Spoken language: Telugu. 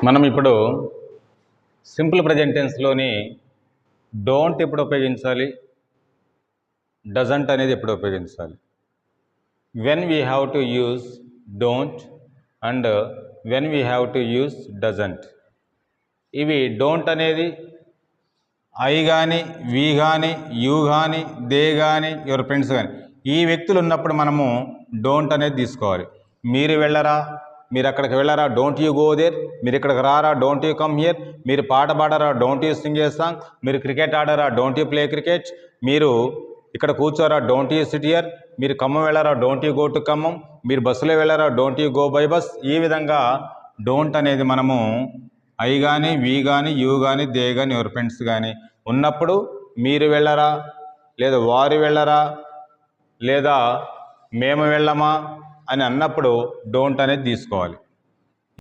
మనం ఇప్పుడు సింపుల్ ప్రజెంట్ టెన్స్లోని డోంట్ ఎప్పుడు ఉపయోగించాలి, డజంట్ అనేది ఎప్పుడు ఉపయోగించాలి, when we have to use don't and when we have to use doesn't. ఇవి డోంట్ అనేది ఐ కానీ, వి కానీ, యూ కానీ, దే కానీ, యువర్ ఫ్రెండ్స్ కానీ ఈ వ్యక్తులు ఉన్నప్పుడు మనము డోంట్ అనేది తీసుకోవాలి. మీరు వెళ్ళరా, మీరు అక్కడికి వెళ్ళరా, డోంట్ యూ గో దేర్. మీరు ఇక్కడికి రారా, డోంట్ యూ కమ్ హియర్. మీరు పాట పాడరా, don't you sing a song. మీరు క్రికెట్ ఆడరా, డోంట్ యూ ప్లే క్రికెట్. మీరు ఇక్కడ కూర్చోరా, డోంట్ యూ సిట్ హియర్. మీరు ఖమ్మం వెళ్ళరా, don't you go to Khammam. మీరు బస్సులో వెళ్ళరా, don't you go by bus. ఈ విధంగా డోంట్ అనేది మనము ఐ కానీ, వి కానీ, యూ కానీ, దే కానీ, యువర్ ఫ్రెండ్స్ కానీ ఉన్నప్పుడు మీరు వెళ్ళరా, లేదా వారు వెళ్ళరా, లేదా మేము వెళ్ళమా అని అన్నప్పుడు డోంట్ అనేది తీసుకోవాలి.